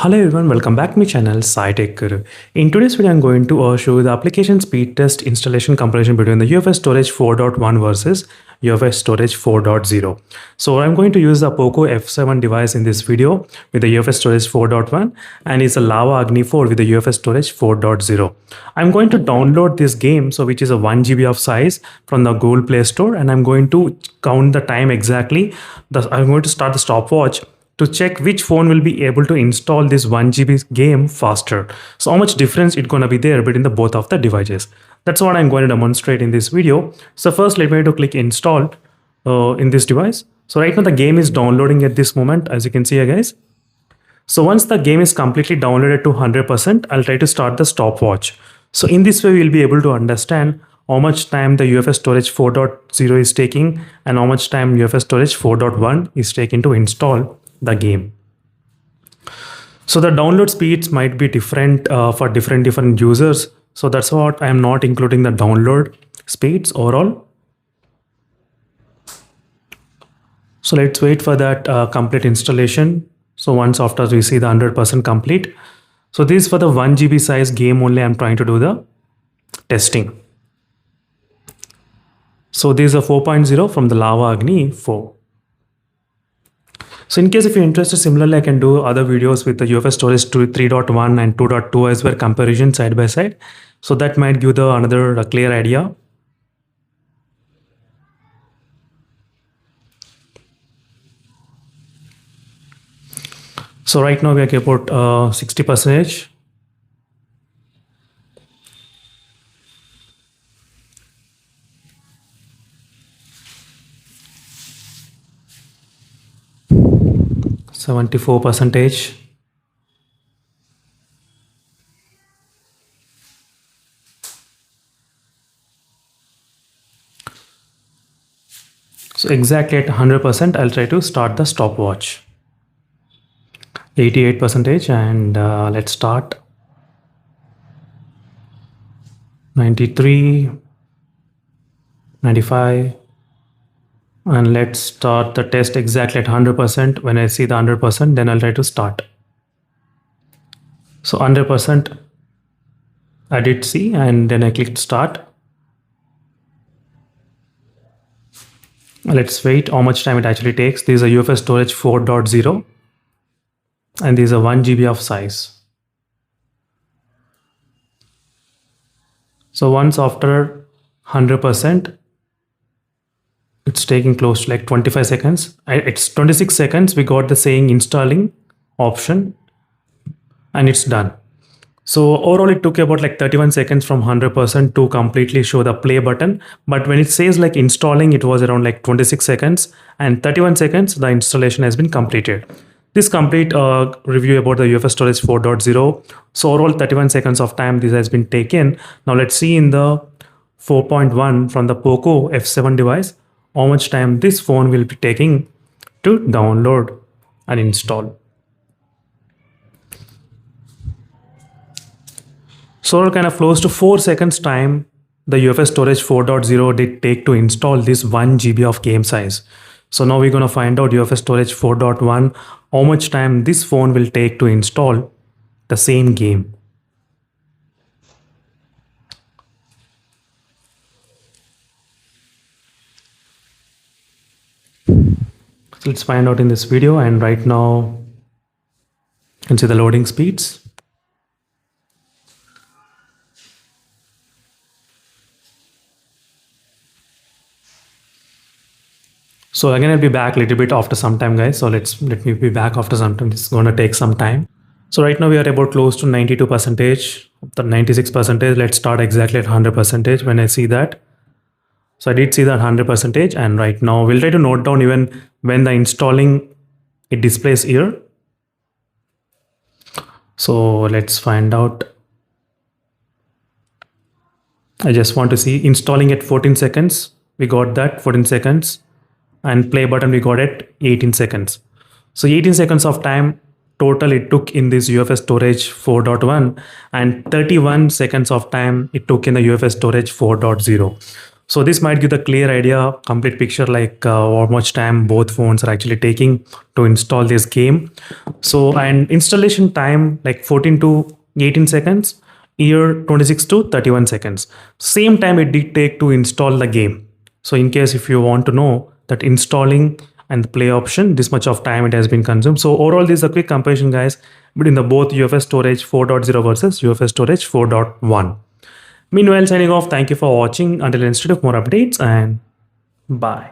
Hello everyone, welcome back to my channel SciTech Guru. In today's video, I'm going to show you the application speed test installation comparison between the UFS storage 4.1 versus UFS storage 4.0. So I'm going to use the POCO F7 device in this video with the UFS storage 4.1 and it's a Lava Agni 4 with the UFS storage 4.0. I'm going to download this game, so which is a 1 GB of size from the Google Play Store, and I'm going to count the time exactly. I'm going to start the stopwatch to check which phone will be able to install this 1 GB game faster. So how much difference it's going to be there between the both of the devices. That's what I'm going to demonstrate in this video. So first let me to click install in this device. So right now the game is downloading at this moment, as you can see here guys. So once the game is completely downloaded to 100%, I'll try to start the stopwatch. So in this way we'll be able to understand how much time the UFS storage 4.0 is taking and how much time UFS storage 4.1 is taking to install the game. So the download speeds might be different for different users. So that's what I am not including the download speeds overall. So let's wait for that complete installation. So once after we see the 100% complete. So this is for the 1 GB size game only I'm trying to do the testing. So this is a 4.0 from the Lava Agni 4. So in case if you're interested, similarly, I can do other videos with the UFS storage 3.1 and 2.2 as well, comparison side by side. So that might give the another clear idea. So right now we are about 60%. %74. So exactly at 100%, I'll try to start the stopwatch. 88% and let's start. 93, 95. And let's start the test exactly at 100%. When I see the 100%, then I'll try to start. So 100% I did see, and then I clicked start. Let's wait how much time it actually takes. This is a UFS storage 4.0 and this is a 1 GB of size. So once after 100%, it's taking close to like 25 seconds. It's 26 seconds. We got the saying installing option and it's done. So overall it took about like 31 seconds from 100% to completely show the play button. But when it says like installing, it was around like 26 seconds and 31 seconds, the installation has been completed. This complete review about the UFS storage 4.0. So overall 31 seconds of time this has been taken. Now let's see in the 4.1 from the POCO F7 device, how much time this phone will be taking to download and install. So kind of close to 4 seconds time the UFS storage 4.0 did take to install this 1 GB of game size. So now we're going to find out UFS storage 4.1, how much time this phone will take to install the same game. So let's find out in this video, and right now you can see the loading speeds. So again, I'll be back a little bit after some time, guys. So let me be back after some time. It's going to take some time. So right now we are about close to 92%, the 96%. Let's start exactly at 100% when I see that. So I did see that 100%, and right now we'll try to note down even when the installing it displays here. So let's find out. I just want to see installing at 14 seconds. We got that 14 seconds, and play button we got at 18 seconds. So 18 seconds of time total it took in this UFS storage 4.1 and 31 seconds of time it took in the UFS storage 4.0. So this might give the clear idea, complete picture, like how much time both phones are actually taking to install this game. So, and installation time like 14 to 18 seconds, here 26 to 31 seconds. Same time it did take to install the game. So in case if you want to know that installing and the play option, this much of time it has been consumed. So overall, this is a quick comparison, guys, between the both UFS storage 4.0 versus UFS storage 4.1. Meanwhile, signing off. Thank you for watching. Until next video, more updates, and bye.